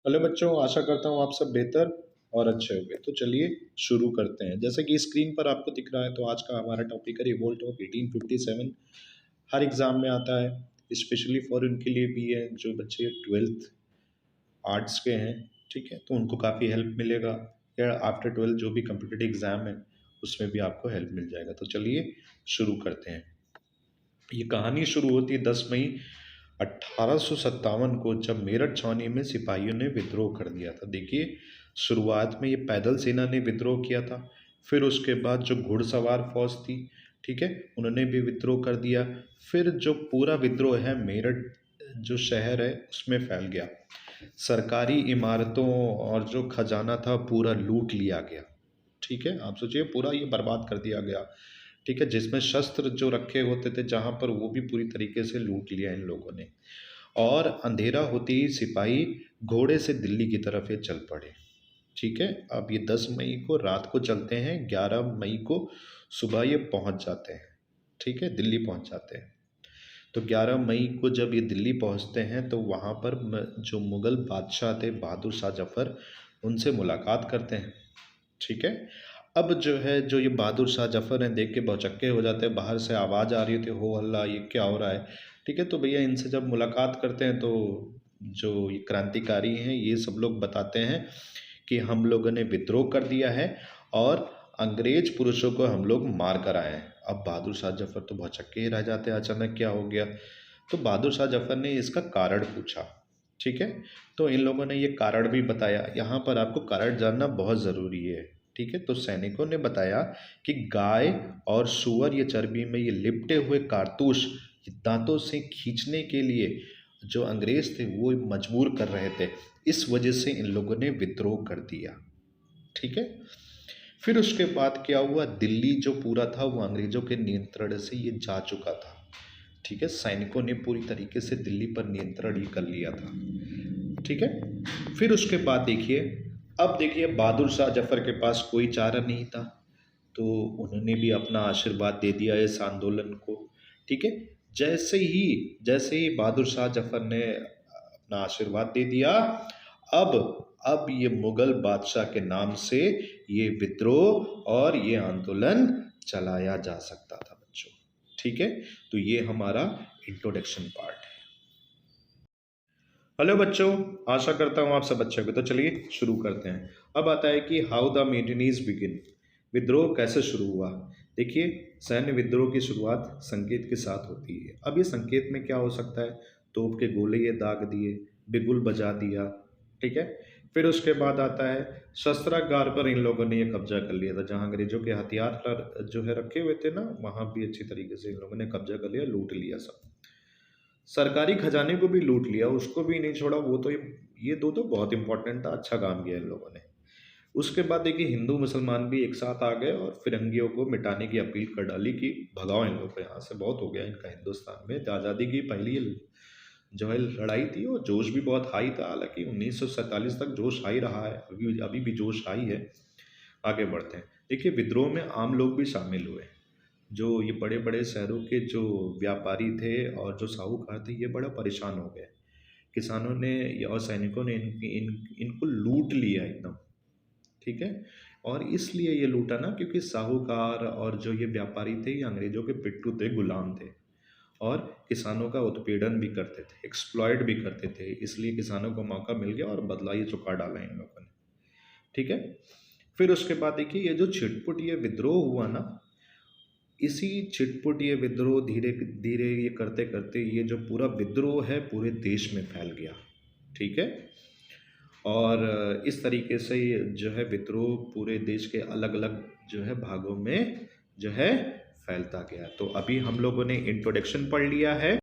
Hello बच्चों, आशा करता हूँ आप सब बेहतर और अच्छे होंगे। तो चलिए शुरू करते हैं। जैसे कि स्क्रीन पर आपको दिख रहा है, तो आज का हमारा टॉपिक है रिवोल्ट ऑफ 1857। हर एग्जाम में आता है, स्पेशली फॉर उनके लिए भी है जो बच्चे ट्वेल्थ आर्ट्स के हैं। ठीक है, तो उनको काफ़ी हेल्प मिलेगा, या आफ्टर ट्वेल्थ जो भी कम्पिटिटिव एग्ज़ाम है उसमें भी आपको हेल्प मिल जाएगा। तो चलिए शुरू करते हैं। ये कहानी शुरू होती है 10 मई 1857 को, जब मेरठ छावनी में सिपाहियों ने विद्रोह कर दिया था। देखिए, शुरुआत में ये पैदल सेना ने विद्रोह किया था, फिर उसके बाद जो घुड़सवार फौज थी, ठीक है, उन्होंने भी विद्रोह कर दिया। फिर जो पूरा विद्रोह है मेरठ जो शहर है उसमें फैल गया। सरकारी इमारतों और जो खजाना था पूरा लूट लिया गया। ठीक है, आप सोचिए पूरा ये बर्बाद कर दिया गया। ठीक है, जिसमें शस्त्र जो रखे होते थे जहाँ पर, वो भी पूरी तरीके से लूट लिया इन लोगों ने। और अंधेरा होते ही सिपाही घोड़े से दिल्ली की तरफ ये चल पड़े। ठीक है, अब ये 10 मई को रात को चलते हैं, 11 मई को सुबह ये पहुंच जाते हैं। ठीक है, दिल्ली पहुंच जाते हैं। तो 11 मई को जब ये दिल्ली पहुंचते हैं तो वहाँ पर जो मुग़ल बादशाह थे बहादुर शाह जफ़र, उनसे मुलाकात करते हैं। ठीक है, अब जो है, जो ये बहादुर शाह जफ़र हैं, देख के भौचक्के हो जाते हैं। बाहर से आवाज़ आ रही थी, हो हल्ला, ये क्या हो रहा है। ठीक है, तो भैया इनसे जब मुलाकात करते हैं तो जो ये क्रांतिकारी हैं ये सब लोग बताते हैं कि हम लोगों ने विद्रोह कर दिया है और अंग्रेज पुरुषों को हम लोग मार कर आए हैं। अब बहादुर शाह जफ़र तो भौचक्के ही रह जाते हैं, अचानक क्या हो गया। तो बहादुर शाह जफ़र ने इसका कारण पूछा। ठीक है, तो इन लोगों ने ये कारण भी बताया। यहाँ पर आपको कारण जानना बहुत ज़रूरी है। ठीक है, तो सैनिकों ने बताया कि गाय और सूअर ये चर्बी में ये लिपटे हुए कारतूस ये दांतों से खींचने के लिए जो अंग्रेज थे वो मजबूर कर रहे थे, इस वजह से इन लोगों ने विद्रोह कर दिया। ठीक है, फिर उसके बाद क्या हुआ, दिल्ली जो पूरा था वो अंग्रेजों के नियंत्रण से ये जा चुका था। ठीक है, सैनिकों ने पूरी तरीके से दिल्ली पर नियंत्रण ही कर लिया था। ठीक है, फिर उसके बाद देखिए, अब देखिए बहादुर शाह जफर के पास कोई चारा नहीं था, तो उन्होंने भी अपना आशीर्वाद दे दिया इस आंदोलन को। ठीक है, जैसे ही बहादुर शाह जफर ने अपना आशीर्वाद दे दिया, अब अब ये मुगल बादशाह के नाम से ये विद्रोह और ये आंदोलन चलाया जा सकता था बच्चों। ठीक है, तो ये हमारा इंट्रोडक्शन पार्ट है। हेलो बच्चों, आशा करता हूँ आप सब अच्छे होंगे। तो चलिए शुरू करते हैं। अब आता है कि हाउ द मेटिनीज बिगिन, विद्रोह कैसे शुरू हुआ। देखिए, सैन्य विद्रोह की शुरुआत संकेत के साथ होती है। अब ये संकेत में क्या हो सकता है, तोप के गोले ये दाग दिए, बिगुल बजा दिया। ठीक है, फिर उसके बाद आता है शस्त्रागार पर इन लोगों ने ये कब्जा कर लिया था, जहाँ अंग्रेजों के हथियार जो है रखे हुए थे ना, वहाँ भी अच्छी तरीके से इन लोगों ने कब्जा कर लिया, लूट लिया सब। सरकारी खजाने को भी लूट लिया, उसको भी नहीं छोड़ा। वो तो ये दो तो बहुत इंपॉर्टेंट था, अच्छा काम किया इन लोगों ने। उसके बाद देखिए हिंदू मुसलमान भी एक साथ आ गए और फिरंगियों को मिटाने की अपील कर डाली कि भगाओ इन लोग को यहाँ से, बहुत हो गया इनका हिंदुस्तान में। आज़ादी की पहली जो है लड़ाई थी, वो जोश भी बहुत हाई था। हालांकि 1947 तक जोश हाई रहा है, अभी भी जोश हाई है। आगे बढ़ते हैं। देखिए, विद्रोह में आम लोग भी शामिल हुए। जो ये बड़े बड़े शहरों के जो व्यापारी थे और जो साहूकार थे, ये बड़ा परेशान हो गए। किसानों ने और सैनिकों ने इनको लूट लिया एकदम। ठीक है, और इसलिए ये लूटा ना, क्योंकि साहूकार और जो ये व्यापारी थे ये अंग्रेजों के पिट्ठू थे, गुलाम थे, और किसानों का उत्पीड़न भी करते थे, एक्सप्लॉयट भी करते थे। इसलिए किसानों को मौका मिल गया और बदला ये चुका डाला इन लोगों ने। ठीक है, फिर उसके बाद देखिए ये जो छिटपुट ये विद्रोह हुआ ना, इसी छिटपुट ये विद्रोह धीरे धीरे ये करते करते ये जो पूरा विद्रोह है पूरे देश में फैल गया। ठीक है, और इस तरीके से ये जो है विद्रोह पूरे देश के अलग अलग जो है भागों में जो है फैलता गया। तो अभी हम लोगों ने इंट्रोडक्शन पढ़ लिया है।